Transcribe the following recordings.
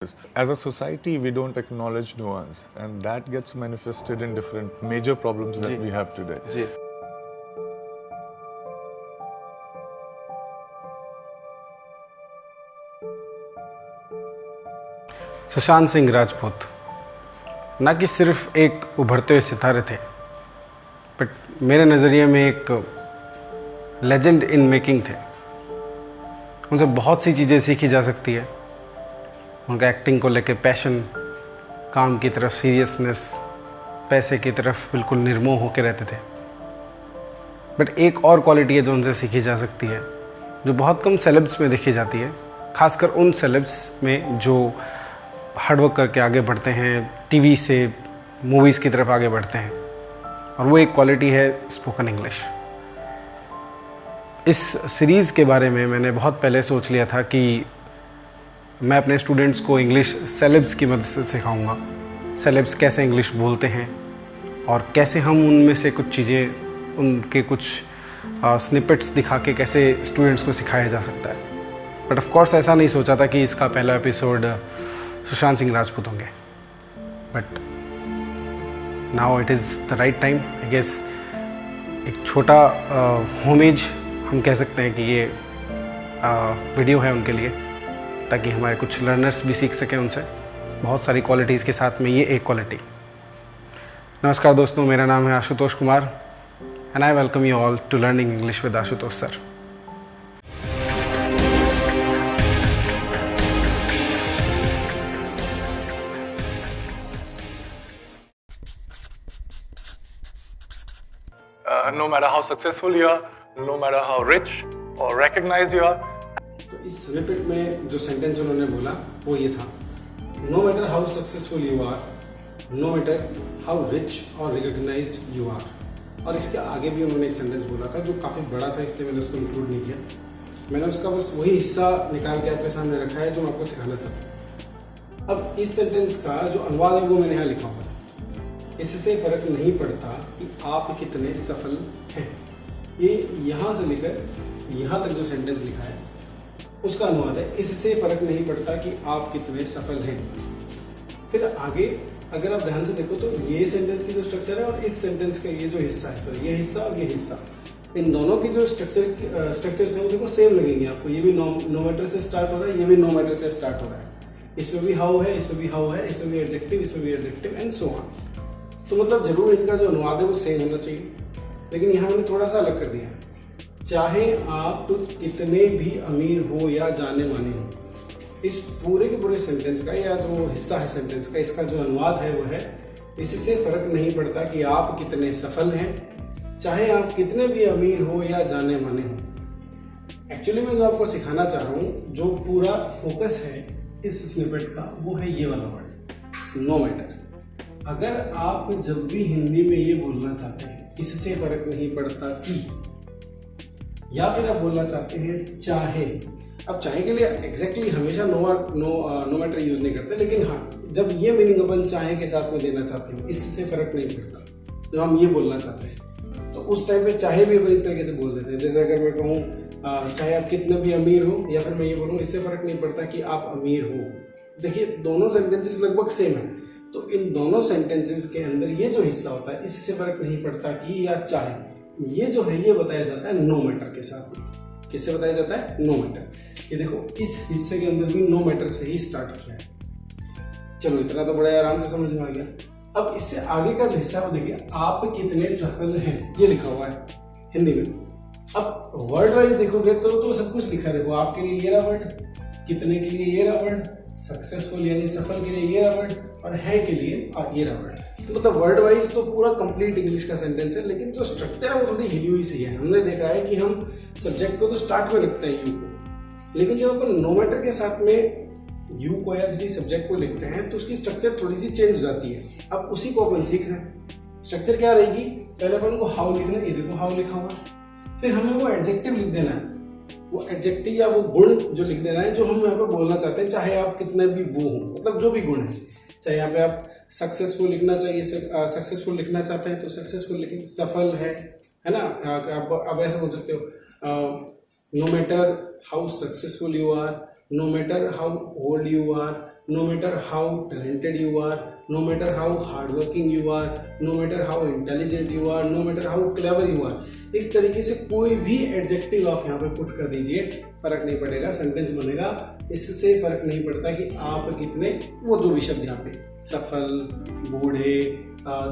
As a society, we don't acknowledge nuance, and that gets manifested in different major problems that we have today. जी सुशांत सिंह राजपूत ना कि सिर्फ एक उभरते हुए सितारे थे, बट मेरे नज़रिए में एक लेजेंड इन मेकिंग थे। उनसे बहुत सी चीज़ें सीखी जा सकती है। उनका एक्टिंग को लेकर पैशन, काम की तरफ सीरियसनेस, पैसे की तरफ बिल्कुल निर्मोह होकर रहते थे। बट एक और क्वालिटी है जो उनसे सीखी जा सकती है, जो बहुत कम सेलेब्स में देखी जाती है, खासकर उन सेलेब्स में जो हार्डवर्क करके आगे बढ़ते हैं, टीवी से मूवीज़ की तरफ आगे बढ़ते हैं, और वो एक क्वालिटी है स्पोकन इंग्लिश। इस सीरीज़ के बारे में मैंने बहुत पहले सोच लिया था कि मैं अपने स्टूडेंट्स को इंग्लिश सेलेब्स की मदद से सिखाऊंगा। सेलेब्स कैसे इंग्लिश बोलते हैं और कैसे हम उनमें से कुछ चीज़ें, उनके कुछ स्निपेट्स दिखा के कैसे स्टूडेंट्स को सिखाया जा सकता है। बट ऑफ कोर्स ऐसा नहीं सोचा था कि इसका पहला एपिसोड सुशांत सिंह राजपूत होंगे। But now it is the right time, I guess. एक छोटा होमेज हम कह सकते हैं कि ये वीडियो है उनके लिए, ताकि हमारे कुछ लर्नर्स भी सीख सकें उनसे बहुत सारी क्वालिटीज़ के साथ में ये एक क्वालिटी। नमस्कार दोस्तों, मेरा नाम है Ashutosh Kumar and I welcome you all to learning English with Ashutosh sir. No matter how successful you are, no matter how rich or recognized you are, तो इस स्निपेट में जो सेंटेंस उन्होंने बोला वो ये था, no matter how successful you are, no matter how rich और रिकॉग्नाइज्ड यू आर। और इसके आगे भी उन्होंने एक सेंटेंस बोला था जो काफ़ी बड़ा था, इसलिए मैंने उसको इंक्लूड नहीं किया। मैंने उसका बस वही हिस्सा निकाल के आपके सामने रखा है जो मैं आपको सिखाना चाहता हूँ। अब इस सेंटेंस का जो अनुवाद है वो मैंने यहाँ लिखा हुआ है। इससे फर्क नहीं पड़ता कि आप कितने सफल हैं। ये यहाँ से लेकर यहाँ तक जो सेंटेंस लिखा है उसका अनुवाद है, इससे फर्क नहीं पड़ता कि आप कितने सफल हैं। फिर आगे अगर आप ध्यान से देखो तो ये सेंटेंस की जो स्ट्रक्चर है और इस सेंटेंस का ये जो हिस्सा है, सॉरी ये हिस्सा और ये हिस्सा, इन दोनों की जो स्ट्रक्चर्स है वो देखो सेम लगेंगे आपको। ये भी नो मैटर से स्टार्ट हो रहा है, ये भी नो मैटर से स्टार्ट हो रहा है। इसमें भी हाउ है, इसमें भी हाउ है, इसमें भी एडजेक्टिव, इसमें भी एडजेक्टिव एंड सो ऑन। तो मतलब जरूर इनका जो अनुवाद है वो सेम होना चाहिए, लेकिन यहाँ मैंने थोड़ा सा अलग कर दिया है। चाहे आप कितने भी अमीर हो या जाने माने हो, इस पूरे के पूरे सेंटेंस का या जो हिस्सा है सेंटेंस का, इसका जो अनुवाद है वो है, इससे फर्क नहीं पड़ता कि आप कितने सफल हैं, चाहे आप कितने भी अमीर हो या जाने माने हो। एक्चुअली मैं जो आपको सिखाना चाह रहा हूँ, जो पूरा फोकस है इस स्निपेट का, वो है ये वाला वर्ड, नो मैटर। अगर आप जब भी हिंदी में ये बोलना चाहते हैं, इससे फर्क नहीं पड़ता कि, या फिर आप बोलना चाहते हैं चाहे, अब चाहे के लिए एग्जैक्टली हमेशा नो मैटर यूज नहीं करते, लेकिन हाँ जब ये मीनिंग अपन चाहे के साथ में देना चाहते हो, इससे फर्क नहीं पड़ता, जब हम ये बोलना चाहते हैं तो उस टाइम पे चाहे भी अपन इस तरीके से बोल देते हैं। जैसे अगर मैं कहूँ चाहे आप कितने भी अमीर हो, या फिर मैं ये बोलूँ इससे फर्क नहीं पड़ता कि आप अमीर हो। देखिए दोनों सेंटेंसेस लगभग सेम है, तो इन दोनों सेंटेंसेस के अंदर ये जो हिस्सा होता है, इससे फर्क नहीं पड़ता कि या चाहे, ये जो है ये बताया जाता है नो मैटर के साथ में। किससे बताया जाता है? No matter. ये देखो इस हिस्से के अंदर भी नो मैटर से ही स्टार्ट किया है। चलो इतना तो बड़ा आराम से समझ में आ गया। अब इससे आगे का जो हिस्सा वो देखिए, आप कितने सफल हैं, ये लिखा हुआ है हिंदी में। अब वर्ड वाइज देखोगे तो सब कुछ लिखा है। देखो आपके लिए ये रहा वर्ड, कितने के लिए ये रहा वर्ड, सक्सेसफुल यानी सफल के लिए ये रहा वर्ड, और है के लिए ये रहा वर्ड। तो मतलब वर्ड वाइज तो पूरा कंप्लीट इंग्लिश का सेंटेंस है, लेकिन जो स्ट्रक्चर है वो थोड़ी हिली हुई सी है। हमने देखा है कि हम सब्जेक्ट को तो स्टार्ट में रखते हैं यू को, लेकिन जब अपन नो मैटर के साथ में यू को या किसी सब्जेक्ट को लिखते हैं तो उसकी स्ट्रक्चर थोड़ी सी चेंज हो जाती है। अब उसी को अपन सीख रहे हैं। स्ट्रक्चर क्या रहेगी? पहले अपन को हाउ लिखना है, ये देखो हाउ लिखा हुआ, फिर हमें वो एडजेक्टिव लिख देना है, वो एडजेक्टिव या वो गुण जो लिख देना है जो हम यहाँ पे बोलना चाहते हैं, चाहे आप कितने भी वो हो, मतलब जो भी गुण है। चाहे यहाँ पे आप सक्सेसफुल लिखना चाहिए, सक्सेसफुल लिखना चाहते हैं तो सक्सेसफुल लिखें, सफल है ना। आप ऐसा बोल सकते हो, no matter how successful you are, no matter how old you are, no matter how talented you are, no matter how hardworking you are, no matter how intelligent you are, no matter how clever you are, इस तरीके से कोई भी adjective आप यहाँ पे put कर दीजिए, फर्क नहीं पड़ेगा, सेंटेंस बनेगा। इससे फर्क नहीं पड़ता कि आप कितने, वो जो भी शब्द यहाँ पे सफल, बूढ़े,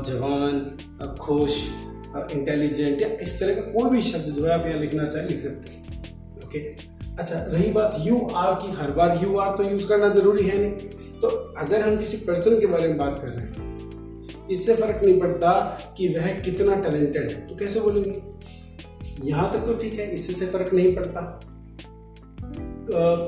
जवान, खुश, इंटेलिजेंट या इस तरह का कोई भी शब्द जो है आप यहाँ लिखना चाहे लिख सकते हैं। ओके, अच्छा रही बात यू आर की, हर बार यू आर तो यूज करना जरूरी है नहीं। तो अगर हम किसी पर्सन के बारे में बात कर रहे हैं, इससे फर्क नहीं पड़ता कि वह कितना टैलेंटेड है, तो कैसे बोलेंगे? यहां तक तो ठीक है, इससे से फर्क नहीं पड़ता।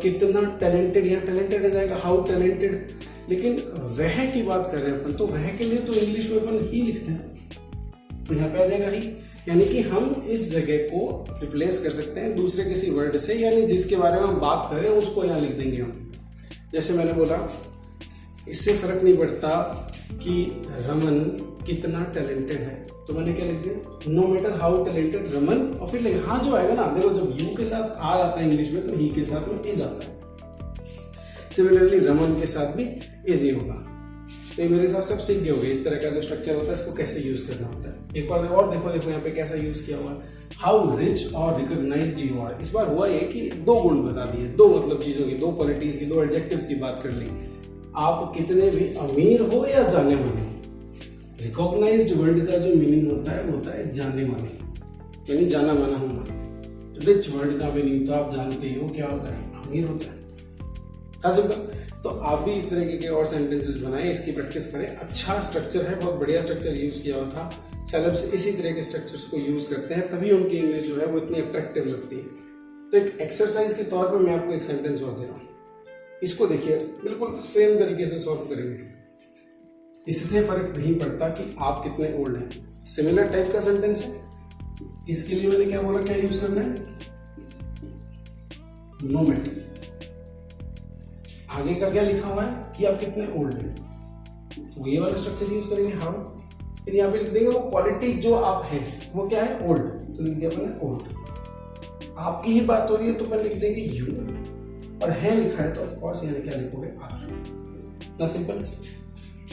कितना टैलेंटेड, यहाँ टैलेंटेड आ जाएगा, हाउ टैलेंटेड। लेकिन वह की बात कर रहे हैं अपन, तो वह के लिए तो इंग्लिश में अपन ही लिखते हैं, तो यहाँ पे आ जाएगा ही। यानी कि हम इस जगह को रिप्लेस कर सकते हैं दूसरे किसी वर्ड से, यानी जिसके बारे में हम बात करें उसको यहाँ लिख देंगे हम। जैसे मैंने बोला, इससे फर्क नहीं पड़ता कि रमन कितना टैलेंटेड है, तो मैंने क्या लिख दिया, no matter how talented Raman, और फिर लिखा हाँ जो आएगा ना, देखो जब यू के साथ आर आता है इंग्लिश में तो ही के साथ में इज आता है। सिमिलरली रमन के साथ भी इज ही होगा। तो ये मेरे हिसाब से आप सीख गए होंगे इस तरह का जो स्ट्रक्चर होता है, इसको कैसे यूज करना होता है। एक बार और देखो यहाँ पे कैसा यूज किया हुआ है, हाउ रिच और रिकॉग्नाइज्ड यू आर। इस बार हुआ ये कि दो गुण बता दिए, दो मतलब चीजों की, दो क्वालिटीज की, दो एडजेक्टिव्स की बात कर ली। आप कितने भी अमीर हो या जाने माने हो। रिकॉग्नाइज्ड वर्ड का जो मीनिंग होता है वो होता है जाने माने, यानी जाना माना होना। रिच वर्ड का मीनिंग तो आप जानते ही हो क्या होता है, अमीर होता है। सिंपल। तो आप भी इस तरीके के और सेंटेंसेस बनाएं, इसकी प्रैक्टिस करें। अच्छा स्ट्रक्चर है, बहुत बढ़िया स्ट्रक्चर यूज किया हुआ था। सेलेब्स इसी तरह के स्ट्रक्चर्स को यूज करते हैं, तभी उनकी इंग्लिश जो है वो इतनी अट्रैक्टिव लगती है। तो एक एक्सरसाइज के तौर पे मैं आपको एक सेंटेंस और दे रहा हूँ, इसको देखिए, बिल्कुल सेम तरीके से सॉल्व करेंगे। इससे फर्क नहीं पड़ता कि आप कितने ओल्ड हैं, सिमिलर टाइप का सेंटेंस है। इसके लिए मैंने क्या बोला, क्या यूज करना है, नो मैटर। आगे का क्या लिखा हुआ है कि आप कितने ओल्ड हैं, तो ये वाला स्ट्रक्चर यूज करेंगे हाउ। फिर यहाँ पे लिख देंगे वो क्वालिटी जो आप हैं वो क्या है, ओल्ड, तो लिख दिया अपने ओल्ड। आपकी ही बात हो रही है तो अपन लिख देंगे यू, और है लिखा है तो ऑफ कोर्स यहाँ क्या लिखोगे, आर। ना सिंपल।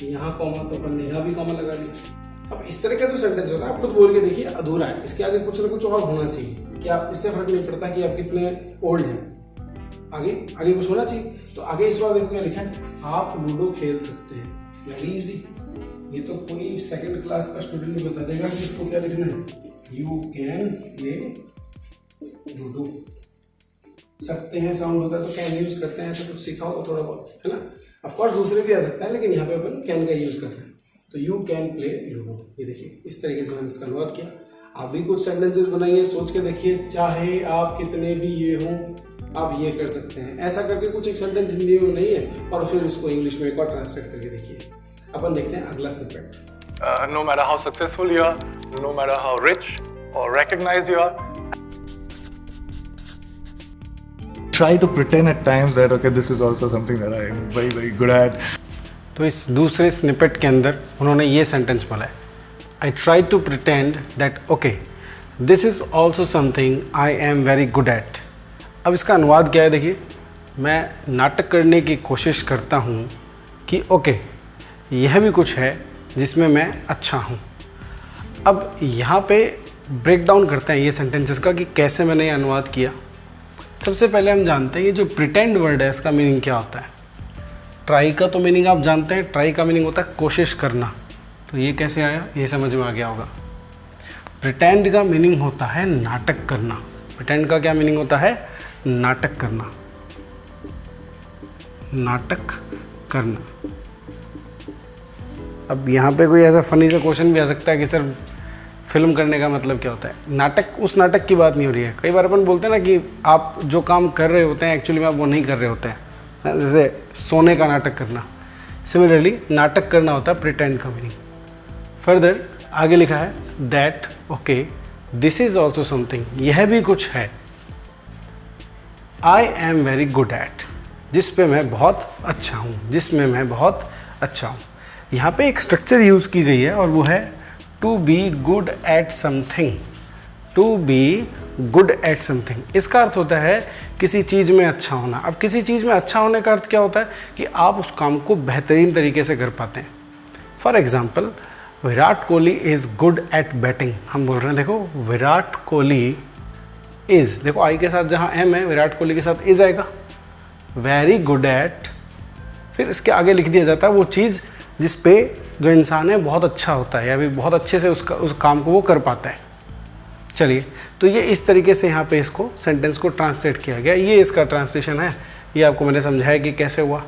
यहाँ कॉमा तो अपन ने यहाँ भी कॉमा लगा दिया। अब इस तरह का जो सेंटेंस होता है आप खुद बोल के देखिए, अधूरा है, इसके आगे कुछ ना कुछ और होना चाहिए कि आप, इससे फर्क नहीं पड़ता कि आप कितने ओल्ड हैं, आगे कुछ होना चाहिए। तो आगे इस बार देखो क्या लिखा है, आप लूडो खेल सकते हैं। वेरी इजी, ये तो कोई सेकंड क्लास का स्टूडेंट भी बता देगा कि इसको क्या लिखना है, यू कैन प्ले लूडो। सकते हैं साउंड होता है तो कैन यूज करते हैं, ऐसा कुछ सीखा होगा थोड़ा बहुत, है ना। ऑफ कोर्स दूसरे भी आ सकता है, लेकिन यहाँ पे अपन कैन का यूज कर रहे हैं। तो यू कैन प्ले लूडो, ये देखिए इस तरीके से मैंने इसका अनुवाद किया। आप भी कुछ सेंटेंसेस बनाइए, सोच के देखिए, चाहे आप कितने भी ये हों आप ये कर सकते हैं। ऐसा करके कुछ एक सेंटेंस हिंदी में नहीं है और फिर उसको इंग्लिश में एक और ट्रांसलेट करके देखिए। अपन देखते हैं अगला snippet. No matter how successful you are, no matter how rich or recognized you are, try to pretend at times that okay, this is also something that I am very very good at. तो इस दूसरे snippet के अंदर उन्होंने ये sentence बोला है, I try to pretend that okay, this is also something I am very good at. अब इसका अनुवाद क्या है देखिए, मैं नाटक करने की कोशिश करता हूँ कि ओके यह भी कुछ है जिसमें मैं अच्छा हूँ। अब यहाँ पे ब्रेक डाउन करते हैं ये सेंटेंसेस का कि कैसे मैंने ये अनुवाद किया। सबसे पहले हम जानते हैं ये जो प्रिटेंड वर्ड है इसका मीनिंग क्या होता है। ट्राई का तो मीनिंग आप जानते हैं, ट्राई का मीनिंग होता है कोशिश करना। तो ये कैसे आया, ये समझ में आ गया होगा। प्रिटेंड का मीनिंग होता है नाटक करना। प्रिटेंड का क्या मीनिंग होता है, नाटक करना, नाटक करना। अब यहाँ पे कोई ऐसा फनी सा क्वेश्चन भी आ सकता है कि सर फिल्म करने का मतलब क्या होता है। नाटक, उस नाटक की बात नहीं हो रही है। कई बार अपन बोलते हैं ना कि आप जो काम कर रहे होते हैं एक्चुअली में आप वो नहीं कर रहे होते हैं, जैसे सोने का नाटक करना। सिमिलरली नाटक करना होता है प्रिटेंड का मीनिंग। फर्दर आगे लिखा है that okay this is also something, यह भी कुछ है, I am very good at, जिस पे मैं बहुत अच्छा हूँ, जिसमें मैं बहुत अच्छा हूँ। यहाँ पे एक स्ट्रक्चर यूज़ की गई है और वो है to be good at something. To be good at something, इसका अर्थ होता है किसी चीज़ में अच्छा होना। अब किसी चीज़ में अच्छा होने का अर्थ क्या होता है कि आप उस काम को बेहतरीन तरीके से कर पाते हैं। For example, Virat Kohli is good at batting. हम बोल रहे हैं देखो विराट कोहली इज़, देखो आई के साथ जहाँ एम है विराट कोहली के साथ इज़ आएगा, वेरी गुड एट, फिर इसके आगे लिख दिया जाता है वो चीज़ जिस पे जो इंसान है बहुत अच्छा होता है या फिर बहुत अच्छे से उस काम को वो कर पाता है। चलिए, तो ये इस तरीके से यहाँ पे इसको सेंटेंस को ट्रांसलेट किया गया, ये इसका ट्रांसलेशन है, ये आपको मैंने समझाया कि कैसे हुआ।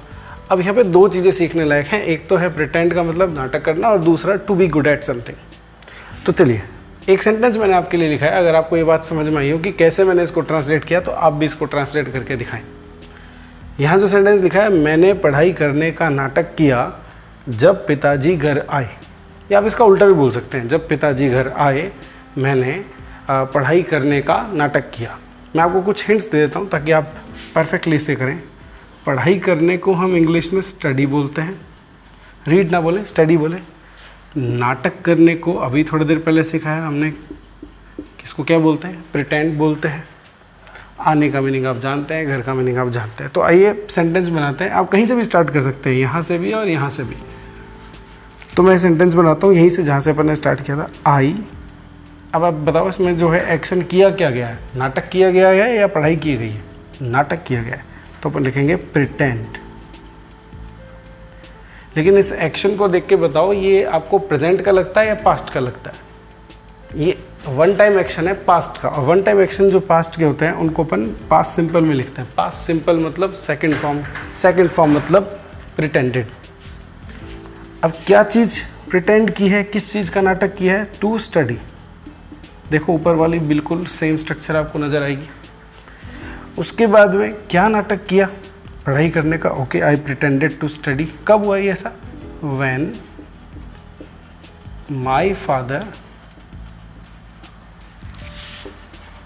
अब यहाँ पे दो चीज़ें सीखने लायक हैं, एक तो है प्रिटेंड का मतलब नाटक करना और दूसरा to be good at something. तो चलिए, एक सेंटेंस मैंने आपके लिए लिखा है, अगर आपको ये बात समझ में आई हो कि कैसे मैंने इसको ट्रांसलेट किया तो आप भी इसको ट्रांसलेट करके दिखाएं। यहाँ जो सेंटेंस लिखा है, मैंने पढ़ाई करने का नाटक किया जब पिताजी घर आए, या आप इसका उल्टा भी बोल सकते हैं, जब पिताजी घर आए मैंने पढ़ाई करने का नाटक किया। मैं आपको कुछ हिंट्स दे देता हूँ ताकि आप परफेक्टली इसे करें। पढ़ाई करने को हम इंग्लिश में स्टडी बोलते हैं, रीड ना बोले स्टडी बोले। नाटक करने को अभी थोड़ी देर पहले सिखाया हमने, किसको क्या बोलते हैं, प्रिटेंड बोलते हैं। आने का मीनिंग आप जानते हैं, घर का मीनिंग आप जानते हैं। तो आइए सेंटेंस बनाते हैं, आप कहीं से भी स्टार्ट कर सकते हैं, यहाँ से भी और यहाँ से भी। तो मैं सेंटेंस बनाता हूँ यहीं से जहाँ से अपन ने स्टार्ट किया था, आई। अब आप बताओ इसमें जो है एक्शन किया क्या गया है, नाटक किया गया है या पढ़ाई की गई है? नाटक किया गया है, तो अपन लिखेंगे प्रिटेंड। लेकिन इस एक्शन को देख के बताओ ये आपको प्रेजेंट का लगता है या पास्ट का लगता है? ये वन टाइम एक्शन है पास्ट का, और वन टाइम एक्शन जो पास्ट के होते हैं उनको अपन पास्ट सिंपल में लिखते हैं। पास्ट सिंपल मतलब सेकंड फॉर्म, सेकंड फॉर्म मतलब प्रिटेंडेड। अब क्या चीज़ प्रिटेंड की है, किस चीज़ का नाटक किया है? To study. देखो ऊपर वाली बिल्कुल सेम स्ट्रक्चर आपको नजर आएगी। उसके बाद में क्या नाटक किया? पढ़ाई करने का। Okay, I pretended to study. कब हुआ ये ऐसा? When my father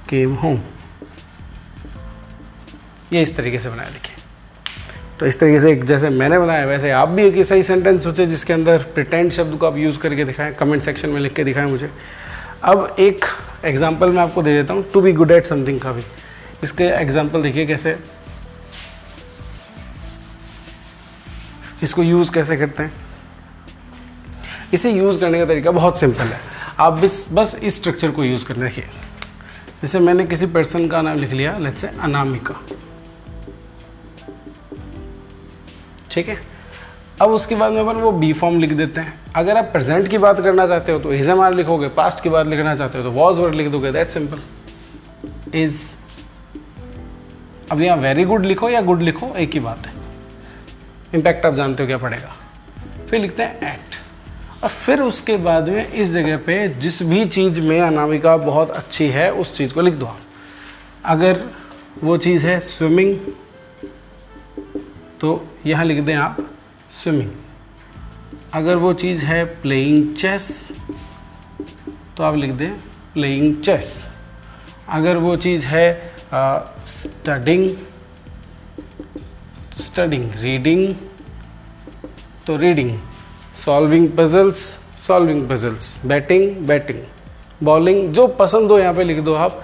came home. ये इस तरीके से बनाया, देखिए। तो इस तरीके से जैसे मैंने बनाया वैसे आप भी एक सही सेंटेंस सोचे जिसके अंदर प्रिटेंड शब्द को आप यूज़ करके दिखाएं, कमेंट सेक्शन में लिख के दिखाएं मुझे। अब एक एग्जांपल मैं आपको दे देता हूँ to be good at something का भी। इसके एग्जांपल देखिए कैसे, इसको यूज़ कैसे करते हैं। इसे यूज़ करने का तरीका बहुत सिंपल है, आप बस इस स्ट्रक्चर को यूज़ करना। देखिए, जैसे मैंने किसी पर्सन का नाम लिख लिया, लेट्स से अनामिका, ठीक है। अब उसके बाद में अपन वो बी फॉर्म लिख देते हैं। अगर आप प्रेजेंट की बात करना चाहते हो तो इज एम आर लिखोगे, पास्ट की बात लिखना चाहते हो तो वॉज वर्ड लिख दोगे, दैट सिंपल। इज, अब यहाँ वेरी गुड लिखो या गुड लिखो एक ही बात है, इम्पैक्ट आप जानते हो क्या पड़ेगा। फिर लिखते हैं एट, और फिर उसके बाद में इस जगह पे जिस भी चीज़ में अनामिका बहुत अच्छी है उस चीज़ को लिख दो। अगर वो चीज़ है स्विमिंग तो यहाँ लिख दें आप स्विमिंग। अगर वो चीज़ है प्लेइंग चेस तो आप लिख दें प्लेइंग चेस। अगर वो चीज़ है स्टडिंग तो स्टडिंग, रीडिंग तो reading, solving puzzles, batting, bowling, जो पसंद हो यहाँ पे लिख दो आप।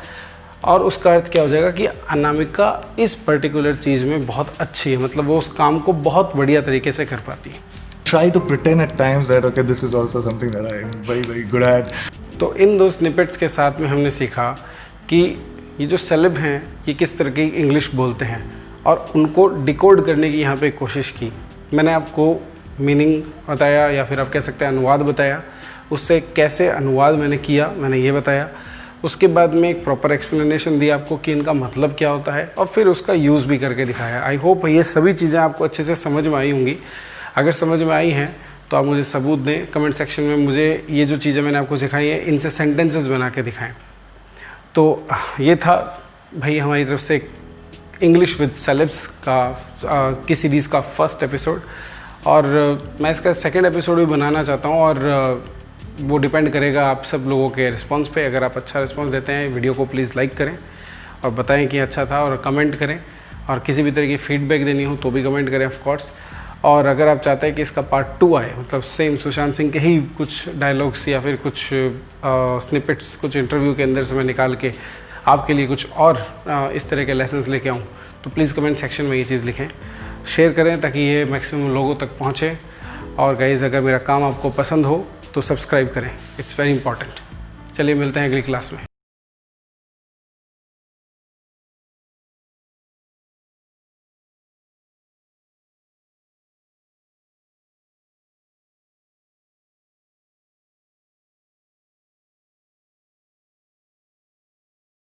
और उसका अर्थ क्या हो जाएगा कि अनामिका इस पर्टिकुलर चीज़ में बहुत अच्छी है, मतलब वो उस काम को बहुत बढ़िया तरीके से कर पाती है। Try to pretend at times that okay, this is also something that I am very good at. तो इन दो स्निपेट्स के साथ में हमने सीखा कि ये जो सेलेब हैं ये किस तरह की इंग्लिश बोलते हैं और उनको डिकोड करने की यहाँ पे कोशिश की। मैंने आपको मीनिंग बताया या फिर आप कह सकते हैं अनुवाद बताया, उससे कैसे अनुवाद मैंने किया मैंने ये बताया। उसके बाद में एक प्रॉपर एक्सप्लेनेशन दी आपको कि इनका मतलब क्या होता है और फिर उसका यूज़ भी करके दिखाया। आई होप ये सभी चीज़ें आपको अच्छे से समझ में आई होंगी। अगर समझ में आई हैं तो आप मुझे सबूत दें कमेंट सेक्शन में, मुझे ये जो चीज़ें मैंने आपको सिखाई हैं इनसे सेंटेंसेस बना के दिखाएं। तो ये था भाई हमारी तरफ से इंग्लिश विद सेलेब्स की सीरीज़ का फर्स्ट एपिसोड, और मैं इसका सेकंड एपिसोड भी बनाना चाहता हूँ और वो डिपेंड करेगा आप सब लोगों के रिस्पांस पे। अगर आप अच्छा रिस्पांस देते हैं वीडियो को प्लीज़ लाइक करें और बताएं कि अच्छा था, और कमेंट करें, और किसी भी तरह की फीडबैक देनी हो तो भी कमेंट करें ऑफ कोर्स। और अगर आप चाहते हैं कि इसका पार्ट 2 आए, मतलब सेम सुशांत सिंह के ही कुछ डायलॉग्स या फिर कुछ स्निपेट्स कुछ इंटरव्यू के अंदर से मैं निकाल के आपके लिए कुछ और इस तरह के लेसन्स लेके आऊँ, तो प्लीज़ कमेंट सेक्शन में ये चीज़ लिखें, शेयर करें ताकि ये मैक्सिमम लोगों तक पहुँचे। और गाइज़ अगर मेरा काम आपको पसंद हो तो सब्सक्राइब करें, इट्स वेरी इंपॉर्टेंट। चलिए मिलते हैं अगली क्लास में।